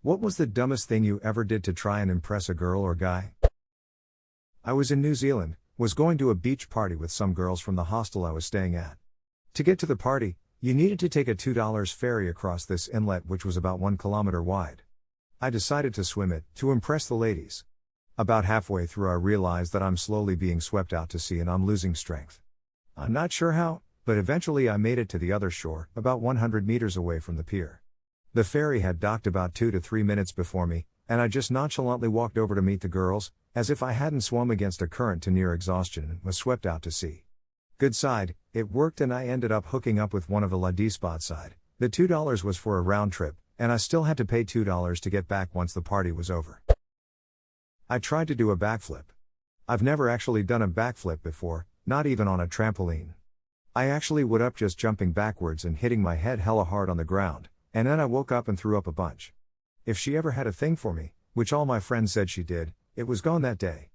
What was the dumbest thing you ever did to try and impress a girl or guy? I was in New Zealand, was going to a beach party with some girls from the hostel I was staying at. To get to the party, you needed to take a $2 ferry across this inlet which was about 1 kilometer wide. I decided to swim it, to impress the ladies. About halfway through I realized that I'm slowly being swept out to sea and I'm losing strength. I'm not sure how, but eventually I made it to the other shore, about 100 meters away from the pier. The ferry had docked about 2 to 3 minutes before me, and I just nonchalantly walked over to meet the girls, as if I hadn't swum against a current to near exhaustion and was swept out to sea. Good side, it worked and I ended up hooking up with one of the ladies spot side. The $2 was for a round trip, and I still had to pay $2 to get back once the party was over. I tried to do a backflip. I've never actually done a backflip before, not even on a trampoline. I actually would up just jumping backwards and hitting my head hella hard on the ground, and then I woke up and threw up a bunch. If she ever had a thing for me, which all my friends said she did, it was gone that day.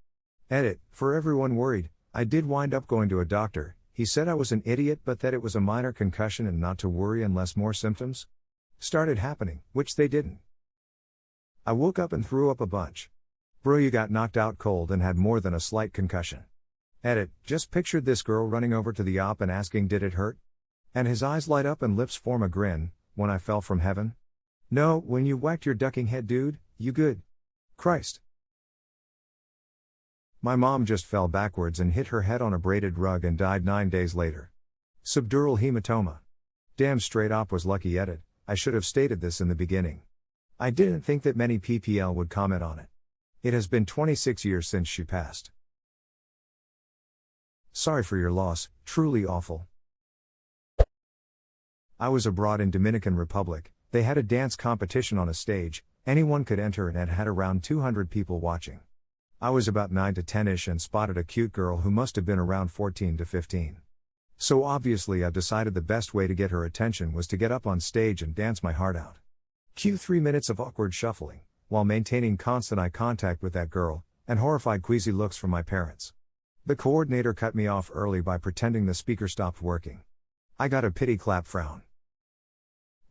Edit, for everyone worried, I did wind up going to a doctor. He said I was an idiot but that it was a minor concussion and not to worry unless more symptoms started happening, which they didn't. I woke up and threw up a bunch. Bro, you got knocked out cold and had more than a slight concussion. Edit, just pictured this girl running over to the op and asking did it hurt? And his eyes light up and lips form a grin, when I fell from heaven? No, when you whacked your ducking head dude, you good. Christ. My mom just fell backwards and hit her head on a braided rug and died 9 days later. Subdural hematoma. Damn straight op was lucky. Edit, I should have stated this in the beginning. I didn't think that many PPL would comment on it. It has been 26 years since she passed. Sorry for your loss, truly awful. I was abroad in Dominican Republic. They had a dance competition on a stage, anyone could enter and it had around 200 people watching. I was about 9 to 10ish and spotted a cute girl who must have been around 14 to 15. So obviously I decided the best way to get her attention was to get up on stage and dance my heart out. Cue 3 minutes of awkward shuffling, while maintaining constant eye contact with that girl, and horrified queasy looks from my parents. The coordinator cut me off early by pretending the speaker stopped working. I got a pity clap frown.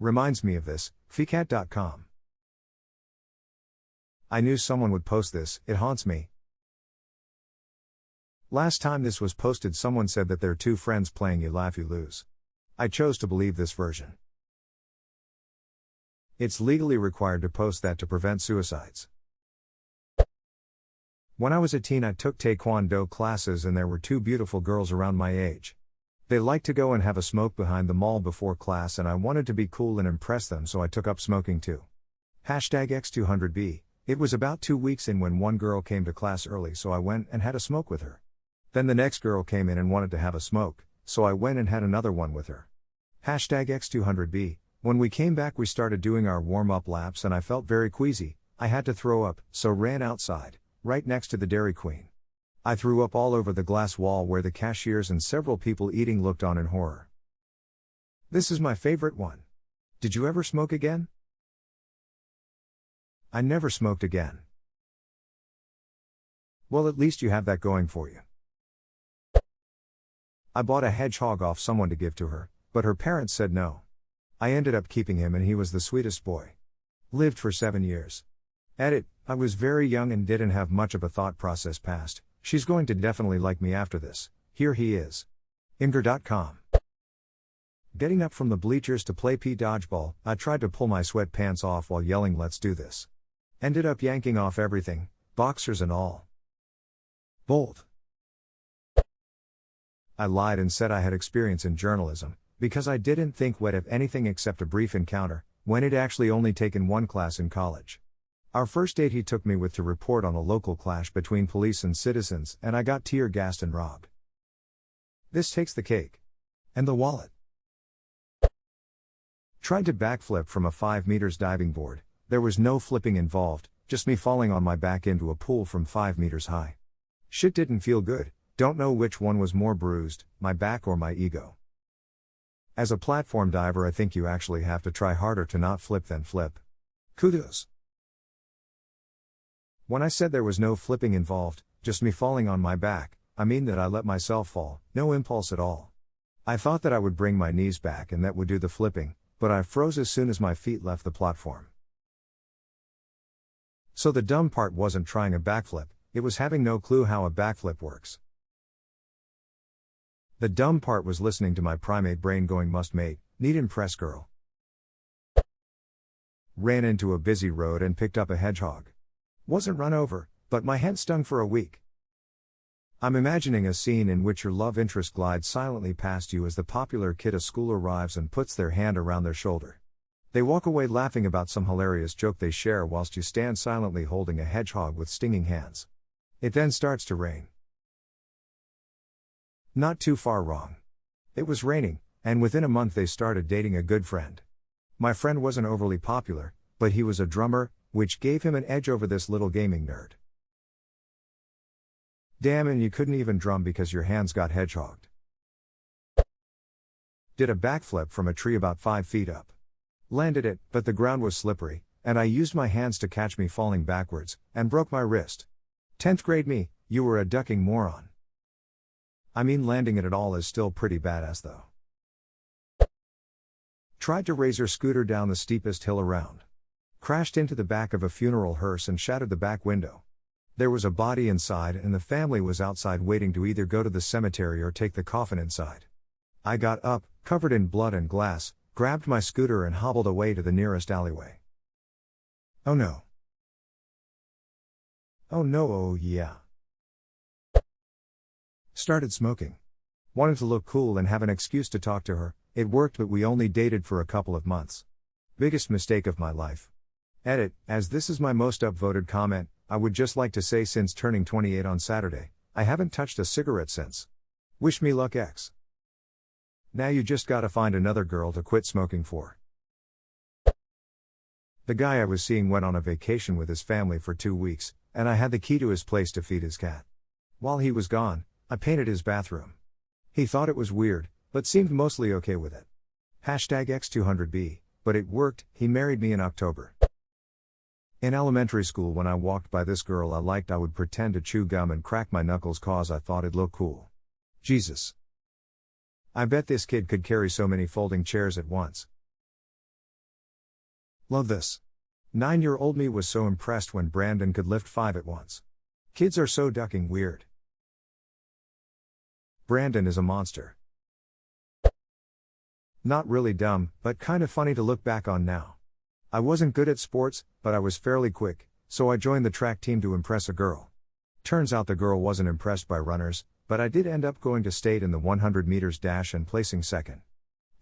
Reminds me of this, fecat.com. I knew someone would post this, it haunts me. Last time this was posted someone said that they're two friends playing you laugh you lose. I chose to believe this version. It's legally required to post that to prevent suicides. When I was a teen I took Taekwondo classes and there were two beautiful girls around my age. They liked to go and have a smoke behind the mall before class and I wanted to be cool and impress them so I took up smoking too. #X200B, it was about 2 weeks in when one girl came to class early so I went and had a smoke with her. Then the next girl came in and wanted to have a smoke, so I went and had another one with her. #X200B, when we came back we started doing our warm-up laps and I felt very queasy, I had to throw up, so ran outside, right next to the Dairy Queen. I threw up all over the glass wall where the cashiers and several people eating looked on in horror. This is my favorite one. Did you ever smoke again? I never smoked again. Well, at least you have that going for you. I bought a hedgehog off someone to give to her, but her parents said no. I ended up keeping him and he was the sweetest boy. Lived for 7 years. Edit, I was very young and didn't have much of a thought process past. She's going to definitely like me after this. Here he is. Imgur.com. Getting up from the bleachers to play dodgeball, I tried to pull my sweatpants off while yelling let's do this. Ended up yanking off everything, boxers and all. Bold. I lied and said I had experience in journalism, because I didn't think we'd have anything except a brief encounter, when he'd actually only taken one class in college. Our first date he took me with to report on a local clash between police and citizens and I got tear-gassed and robbed. This takes the cake. And the wallet. Tried to backflip from a 5 meters diving board, there was no flipping involved, just me falling on my back into a pool from 5 meters high. Shit didn't feel good, don't know which one was more bruised, my back or my ego. As a platform diver I think you actually have to try harder to not flip than flip. Kudos. When I said there was no flipping involved, just me falling on my back, I mean that I let myself fall, no impulse at all. I thought that I would bring my knees back and that would do the flipping, but I froze as soon as my feet left the platform. So the dumb part wasn't trying a backflip, it was having no clue how a backflip works. The dumb part was listening to my primate brain going must mate, need impress girl. Ran into a busy road and picked up a hedgehog. Wasn't run over, but my head stung for a week. I'm imagining a scene in which your love interest glides silently past you as the popular kid at school arrives and puts their hand around their shoulder. They walk away laughing about some hilarious joke they share whilst you stand silently holding a hedgehog with stinging hands. It then starts to rain. Not too far wrong. It was raining, and within a month they started dating a good friend. My friend wasn't overly popular, but he was a drummer, which gave him an edge over this little gaming nerd. Damn, and you couldn't even drum because your hands got hedgehogged. Did a backflip from a tree about 5 feet up. Landed it, but the ground was slippery, and I used my hands to catch me falling backwards, and broke my wrist. 10th grade me, you were a ducking moron. I mean, landing it at all is still pretty badass though. Tried to raise her scooter down the steepest hill around. Crashed into the back of a funeral hearse and shattered the back window. There was a body inside and the family was outside waiting to either go to the cemetery or take the coffin inside. I got up, covered in blood and glass, grabbed my scooter and hobbled away to the nearest alleyway. Oh no. Oh no, oh yeah. Started smoking. Wanted to look cool and have an excuse to talk to her. It worked, but we only dated for a couple of months. Biggest mistake of my life. Edit, as this is my most upvoted comment, I would just like to say since turning 28 on Saturday, I haven't touched a cigarette since. Wish me luck X. Now you just gotta find another girl to quit smoking for. The guy I was seeing went on a vacation with his family for 2 weeks, and I had the key to his place to feed his cat. While he was gone, I painted his bathroom. He thought it was weird, but seemed mostly okay with it. Hashtag X200B, but it worked. He married me in October. In elementary school, when I walked by this girl I liked, I would pretend to chew gum and crack my knuckles cause I thought it'd look cool. Jesus. I bet this kid could carry so many folding chairs at once. Love this. 9-year-old me was so impressed when Brandon could lift 5 at once. Kids are so ducking weird. Brandon is a monster. Not really dumb, but kind of funny to look back on now. I wasn't good at sports, but I was fairly quick, so I joined the track team to impress a girl. Turns out the girl wasn't impressed by runners, but I did end up going to state in the 100 meters dash and placing second.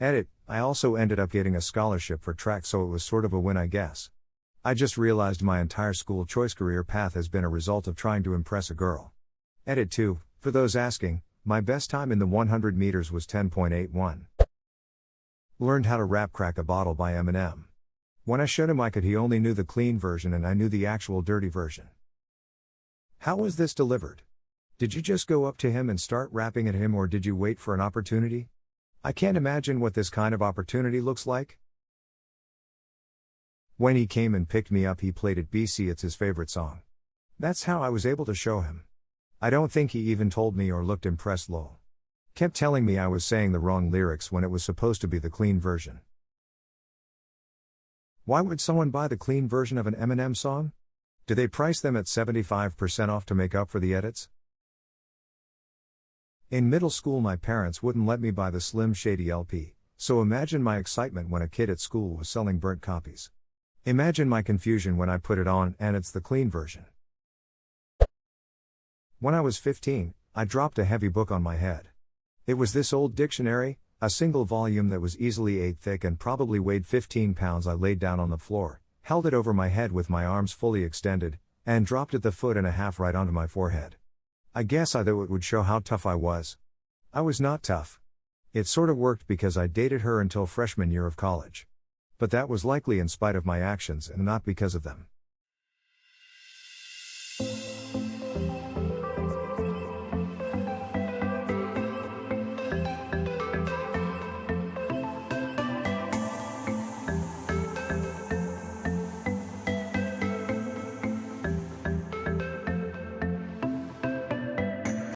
Edit, I also ended up getting a scholarship for track, so it was sort of a win, I guess. I just realized my entire school choice career path has been a result of trying to impress a girl. Edit 2, for those asking, my best time in the 100 meters was 10.81. Learned how to rap Crack a Bottle by Eminem. When I showed him I could, he only knew the clean version and I knew the actual dirty version. How was this delivered? Did you just go up to him and start rapping at him, or did you wait for an opportunity? I can't imagine what this kind of opportunity looks like. When he came and picked me up, he played at BC, it's his favorite song. That's how I was able to show him. I don't think he even told me or looked impressed, lol. Kept telling me I was saying the wrong lyrics when it was supposed to be the clean version. Why would someone buy the clean version of an Eminem song? Do they price them at 75% off to make up for the edits? In middle school my parents wouldn't let me buy the Slim Shady LP, so imagine my excitement when a kid at school was selling burnt copies. Imagine my confusion when I put it on and it's the clean version. When I was 15, I dropped a heavy book on my head. It was this old dictionary, a single volume that was easily 8 thick and probably weighed 15 pounds. I laid down on the floor, held it over my head with my arms fully extended, and dropped it the 1.5 foot right onto my forehead. I guess I thought it would show how tough I was. I was not tough. It sort of worked because I dated her until freshman year of college. But that was likely in spite of my actions and not because of them.